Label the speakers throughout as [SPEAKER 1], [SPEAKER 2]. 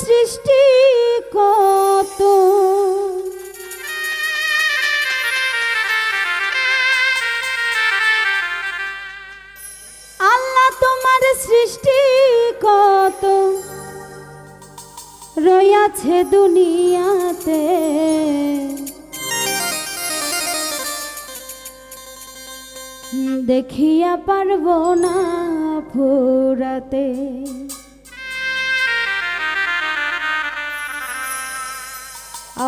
[SPEAKER 1] সৃষ্টি কত, আল্লাহ তোমার সৃষ্টি কত রয়াছে দুনিয়াতে, দেখিয়া পারবো না ফুরাতে।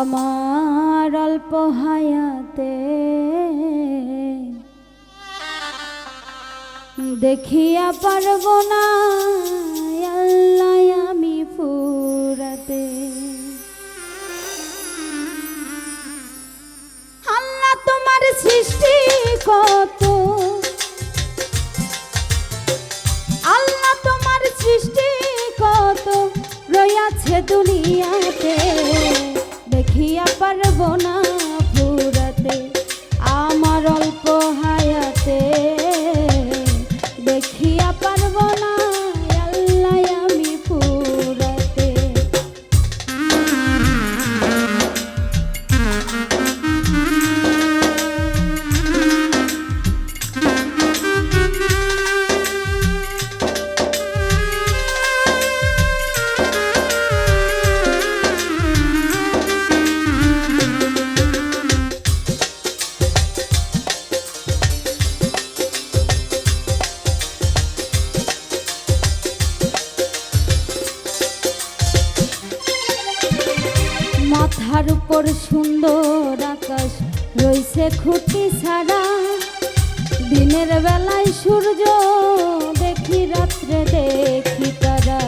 [SPEAKER 1] আমার অল্প হায়াতে দেখিয়া পারবো না আল্লাহ আমি ফুরাতে। আল্লাহ তোমার সৃষ্টি কত, আল্লাহ তোমার সৃষ্টি কত রয়াছে দুনিয়াতে, দেখিয়া পারবো না ফুরাতে। আমার অল্প হায়াতে দেখিয়া পারবো না আল্লাহ আমি ফুরাতে। মাথার উপর সুন্দর আকাশ রইছে খুঁটি ছাড়া, দিনের বেলায় সূর্য দেখি রাত্রে দেখি তারা।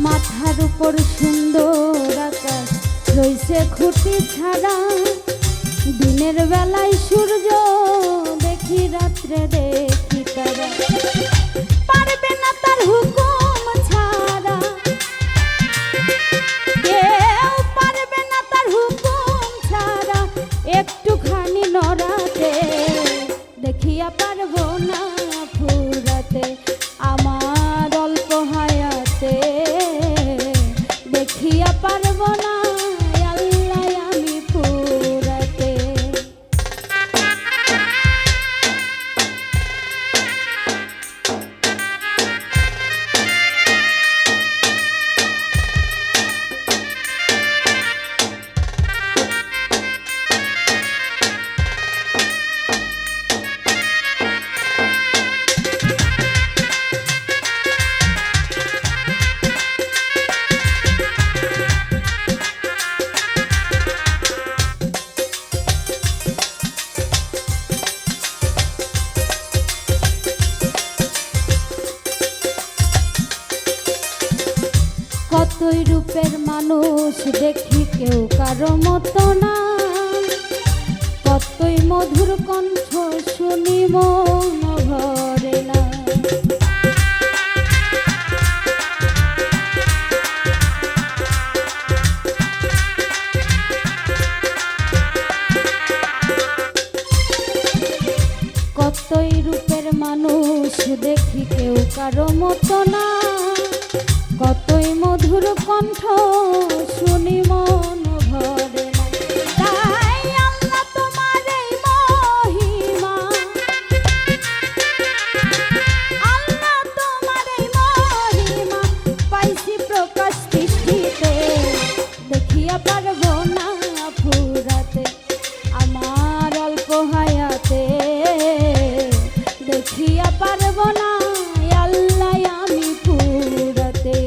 [SPEAKER 1] মাথার উপর সুন্দর আকাশ রইছে খুঁটি ছাড়া, দিনের বেলায় সূর্য দেখি রাত্রে দেখি তারা। পারবে না তার হুকুম ছাড়া, কেউ পারবে না তার হুকুম ছাড়া একটুখানি নড়াতে, দেখিয়া পারবো না ফুরাতে। আমার অল্প হায়াতে দেখিয়া পারবো না আল্লাহ আমি ফুরাতে। কতই রূপের মানুষ দেখি কেউ কারো মতো না, কতই মধুর কণ্ঠ শুনি মন ভরে না। কতই রূপের মানুষ দেখি কেউ কারো মতো না, কতই মধুর কণ্ঠ শুনি মন ভরে না। তাই আল্লাহ তোমার এই মহিমা, আল্লাহ তোমার এই মহিমা পাইছি প্রকাশ সৃষ্টিতে, দেখিয়া পারবো না ফুরাতে। আমার অল্প হায়াতে দেখিয়া পারবো না আল্লাহ আমি ফুরাতে।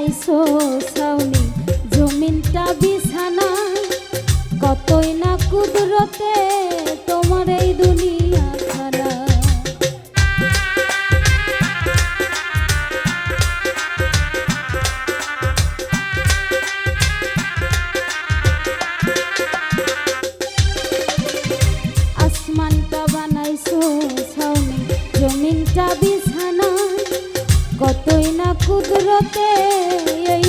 [SPEAKER 1] বানাইছো ছাউনি জমিনটা বিছানা কতই না কুদরতে তোমার এই দুনিয়া খানা আসমানটা বানাইছো ছাউনি জমিনটা বিছানা কতই না কুদরতে এই